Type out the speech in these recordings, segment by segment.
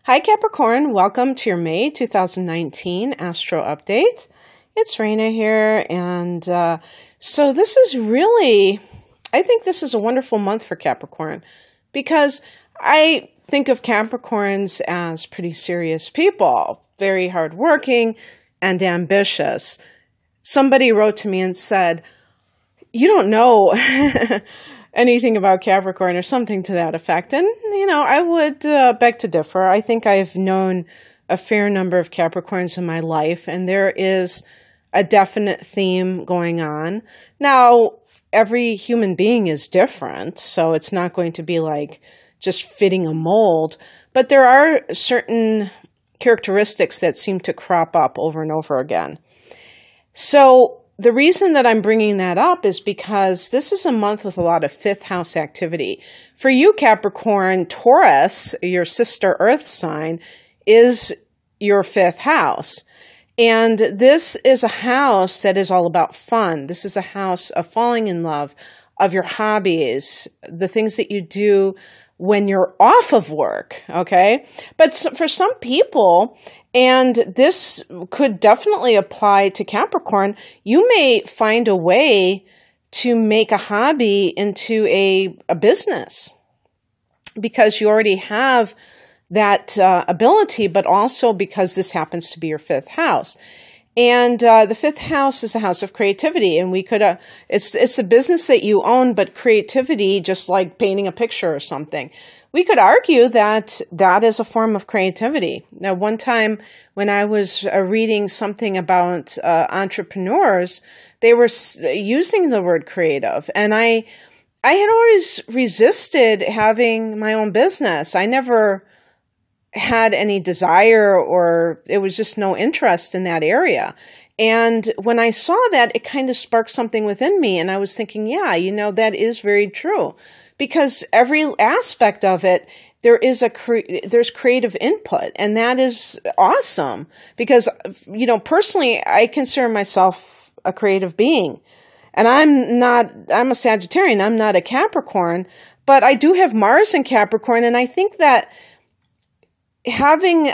Hi Capricorn, welcome to your May 2019 Astro Update. It's Raina here, and so this is really, I think this is a wonderful month for Capricorn because I think of Capricorns as pretty serious people, very hardworking and ambitious. Somebody wrote to me and said, "You don't know anything about Capricorn," or something to that effect. And, I would beg to differ. I think I've known a fair number of Capricorns in my life, and there is a definite theme going on. Now, every human being is different, so it's not going to be like just fitting a mold, but there are certain characteristics that seem to crop up over and over again. So the reason that I'm bringing that up is because this is a month with a lot of fifth house activity. For you, Capricorn, Taurus, your sister Earth sign, is your fifth house. And this is a house that is all about fun. This is a house of falling in love, of your hobbies, the things that you do when you're off of work, okay? But for some people, and this could definitely apply to Capricorn, you may find a way to make a hobby into a business because you already have that ability, but also because this happens to be your fifth house. And the fifth house is a house of creativity, and we could, it's a business that you own, but creativity, just like painting a picture or something. We could argue that that is a form of creativity. Now, one time when I was reading something about entrepreneurs, they were using the word creative, and I had always resisted having my own business. I never had any desire, or it was just no interest in that area. And when I saw that, it kind of sparked something within me. And I was thinking, yeah, that is very true, because every aspect of it, there's creative input, and that is awesome because, personally, I consider myself a creative being, and I'm a Sagittarian. I'm not a Capricorn, but I do have Mars in Capricorn. And I think that having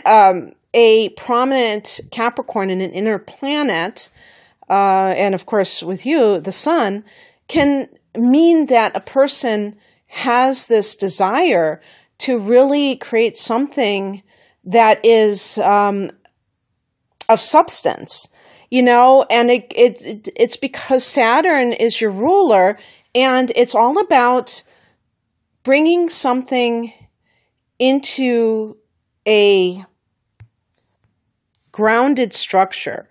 a prominent Capricorn in an inner planet, and of course with you, the sun, can mean that a person has this desire to really create something that is of substance, and it's because Saturn is your ruler, and it's all about bringing something into a grounded structure.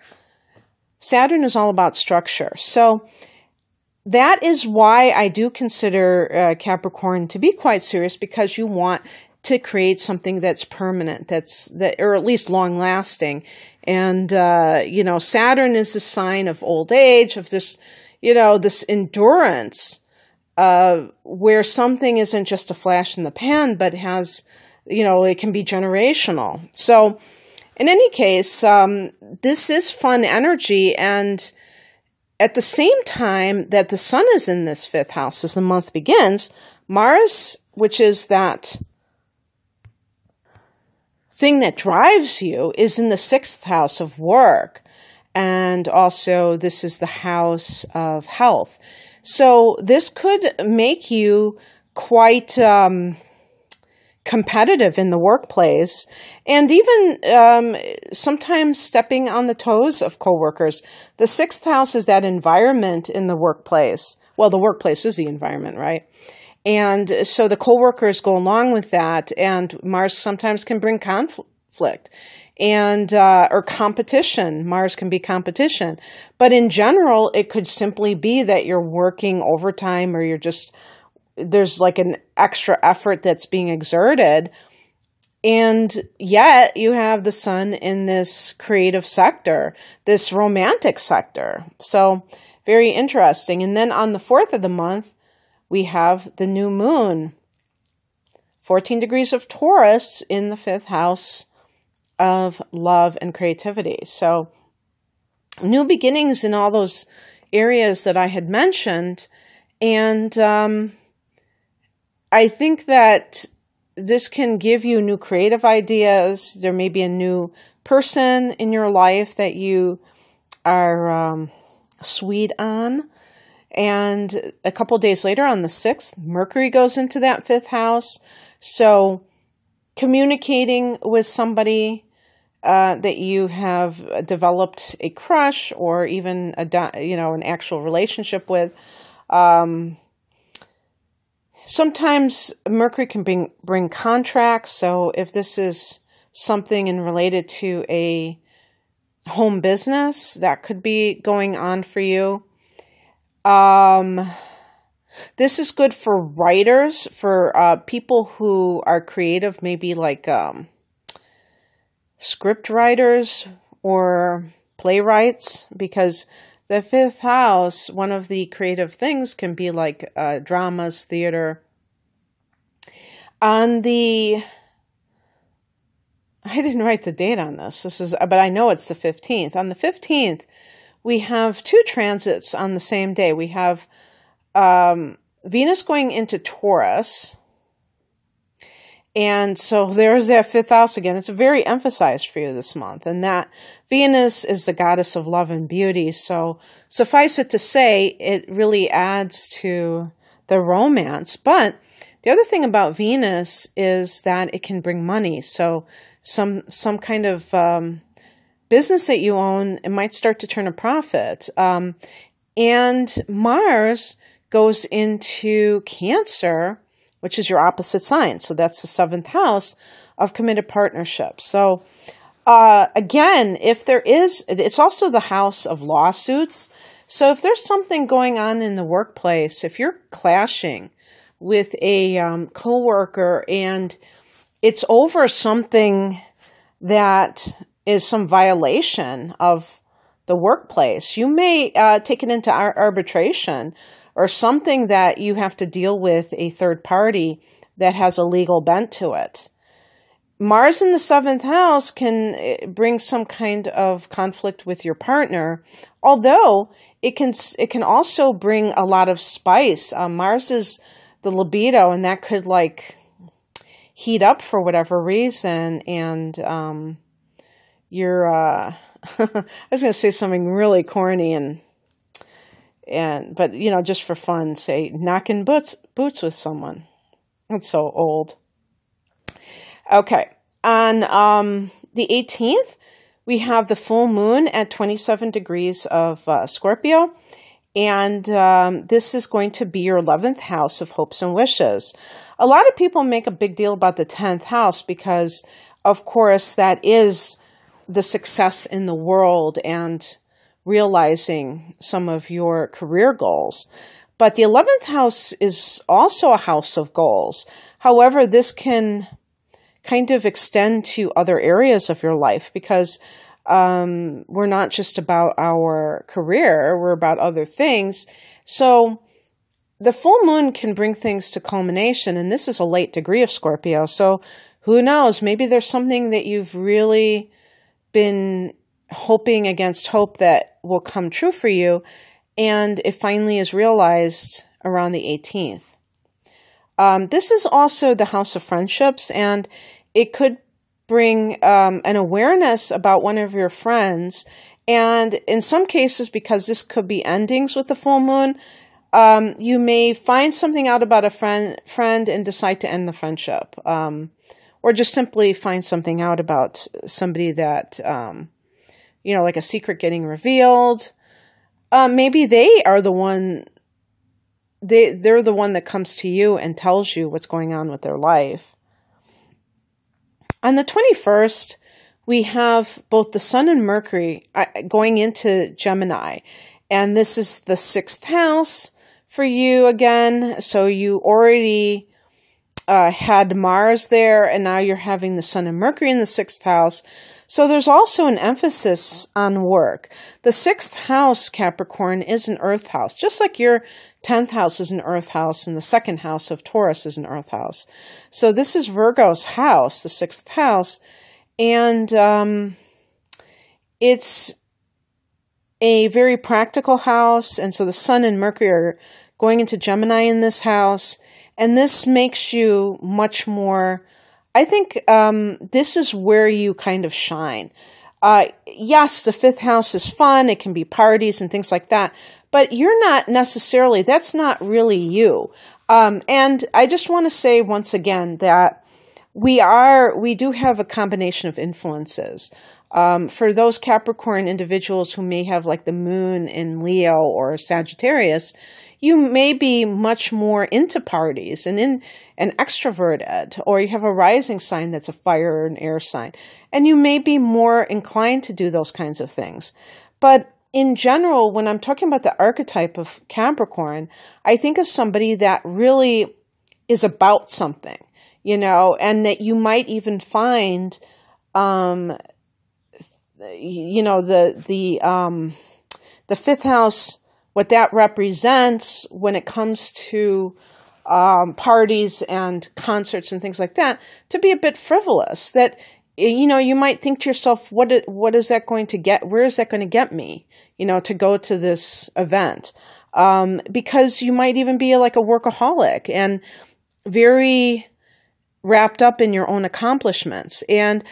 Saturn is all about structure. So that is why I do consider Capricorn to be quite serious, because you want to create something that's permanent, or at least long lasting. And, Saturn is the sign of old age, of this, this endurance, where something isn't just a flash in the pan, but has, it can be generational. So in any case, this is fun energy. And at the same time that the sun is in this fifth house as the month begins, Mars, which is that thing that drives you, is in the sixth house of work. And also this is the house of health. So this could make you quite competitive in the workplace, and even sometimes stepping on the toes of coworkers. The sixth house is that environment in the workplace. Well, the workplace is the environment, right? And so the coworkers go along with that, and Mars sometimes can bring conflict and or competition. Mars can be competition, but in general, it could simply be that you're working overtime, or there's like an extra effort that's being exerted, and yet you have the sun in this creative sector, this romantic sector. So very interesting. And then on the 4th of the month, we have the new moon, 14 degrees of Taurus in the fifth house of love and creativity. So new beginnings in all those areas that I had mentioned. And I think that this can give you new creative ideas. There may be a new person in your life that you are sweet on. And a couple days later, on the 6th, Mercury goes into that 5th house. So communicating with somebody that you have developed a crush or even an actual relationship with. Sometimes Mercury can bring contracts. So if this is something related to a home business, that could be going on for you. This is good for writers, for people who are creative, maybe like script writers or playwrights, because the 5th house, one of the creative things can be like dramas, theater. I didn't write the date on this. But I know it's the 15th. On the 15th, we have 2 transits on the same day. We have Venus going into Taurus. And so there's that 5th house again. It's very emphasized for you this month. And that Venus is the goddess of love and beauty. So suffice it to say, it really adds to the romance. But the other thing about Venus is that it can bring money. So some kind of business that you own, it might start to turn a profit. And Mars goes into Cancer, which is your opposite sign. So that's the 7th house of committed partnerships. So again, it's also the house of lawsuits. So if there's something going on in the workplace, if you're clashing with a coworker and it's over something that is some violation of the workplace, you may take it into arbitration, or something that you have to deal with a third party that has a legal bent to it. Mars in the 7th house can bring some kind of conflict with your partner, although it can also bring a lot of spice. Mars is the libido, and that could heat up for whatever reason, and you're I was going to say something really corny but just for fun, say knocking boots with someone. That's so old. Okay, on the 18th, we have the full moon at 27 degrees of Scorpio, and this is going to be your 11th house of hopes and wishes. A lot of people make a big deal about the 10th house because, of course, that is the success in the world and realizing some of your career goals. But the 11th house is also a house of goals. However, this can kind of extend to other areas of your life because we're not just about our career, we're about other things. So the full moon can bring things to culmination, and this is a late degree of Scorpio. So who knows, maybe there's something that you've really been hoping against hope that will come true for you, and it finally is realized around the 18th. This is also the house of friendships, and it could bring an awareness about one of your friends, and in some cases, because this could be endings with the full moon, you may find something out about a friend and decide to end the friendship, or just simply find something out about somebody that like a secret getting revealed. Maybe they are the one, they're the one that comes to you and tells you what's going on with their life. On the 21st, we have both the Sun and Mercury going into Gemini. And this is the 6th house for you again. So you already had Mars there, and now you're having the Sun and Mercury in the 6th house. So there's also an emphasis on work. The 6th house, Capricorn, is an earth house, just like your 10th house is an earth house and the 2nd house of Taurus is an earth house. So this is Virgo's house, the 6th house, and it's a very practical house. And so the Sun and Mercury are going into Gemini in this house, And this makes you much more, I think this is where you kind of shine. Yes, the fifth house is fun. It can be parties and things like that. But you're not necessarily, that's not really you. And I just want to say once again that we do have a combination of influences. For those Capricorn individuals who may have like the moon in Leo or Sagittarius, you may be much more into parties and extroverted, or you have a rising sign that's a fire or an air sign, and you may be more inclined to do those kinds of things. But in general, when I'm talking about the archetype of Capricorn, I think of somebody that really is about something, and that you might even find, the fifth house, what that represents when it comes to parties and concerts and things like that, to be a bit frivolous. That, you might think to yourself, what is that going to get? Where is that going to get me, to go to this event? Because you might even be like a workaholic and very wrapped up in your own accomplishments. And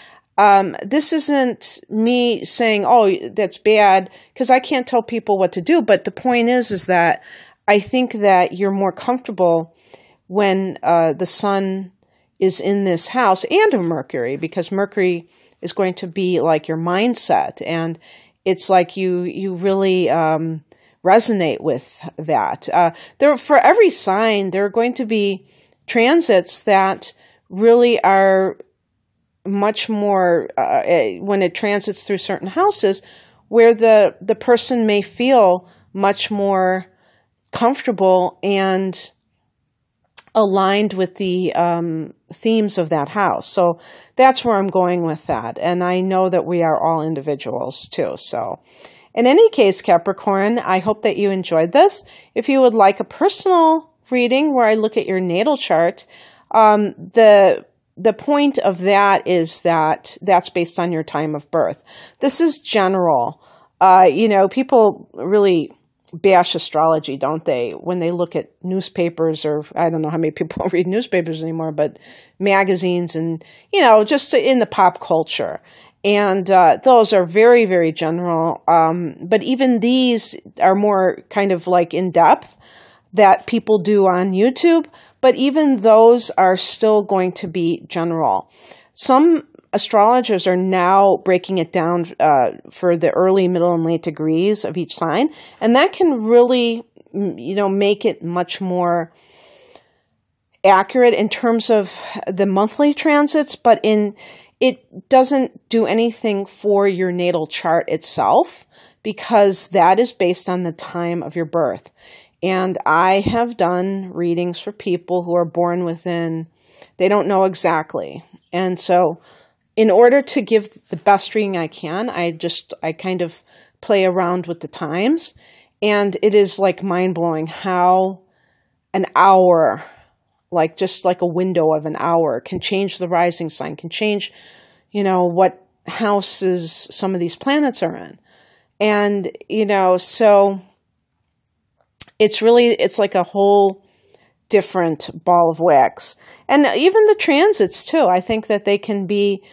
this isn't me saying, oh, that's bad, because I can't tell people what to do. But the point is that I think that you're more comfortable when the sun is in this house, and a Mercury, because Mercury is going to be like your mindset. And it's like you really resonate with that. For every sign, there are going to be transits that really are much more, when it transits through certain houses, where the person may feel much more comfortable and aligned with the themes of that house. So that's where I'm going with that. And I know that we are all individuals too. So in any case, Capricorn, I hope that you enjoyed this. If you would like a personal reading where I look at your natal chart, the point of that is that that's based on your time of birth. This is general. People really bash astrology, don't they? When they look at newspapers, or I don't know how many people read newspapers anymore, but magazines and, just in the pop culture. And those are very, very general. But even these are more kind of like in depth that people do on YouTube. But even those are still going to be general. Some astrologers are now breaking it down for the early, middle, and late degrees of each sign. And that can really, make it much more accurate in terms of the monthly transits, but it doesn't do anything for your natal chart itself, because that is based on the time of your birth. And I have done readings for people who are born within, they don't know exactly. And so in order to give the best reading I can, I kind of play around with the times. And it is like mind-blowing how an hour, like just like a window of an hour, can change the rising sign, can change, what houses some of these planets are in. And, so it's like a whole different ball of wax. And even the transits too, I think that they can be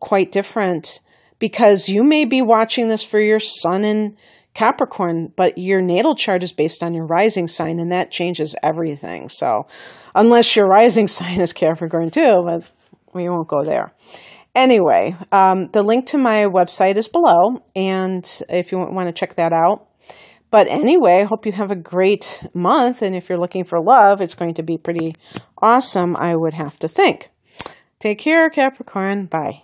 quite different, because you may be watching this for your sun in Capricorn, but your natal chart is based on your rising sign, and that changes everything. So unless your rising sign is Capricorn too, but we won't go there. Anyway, the link to my website is below, and if you want to check that out. But anyway, I hope you have a great month. And if you're looking for love, it's going to be pretty awesome, I would have to think. Take care, Capricorn. Bye.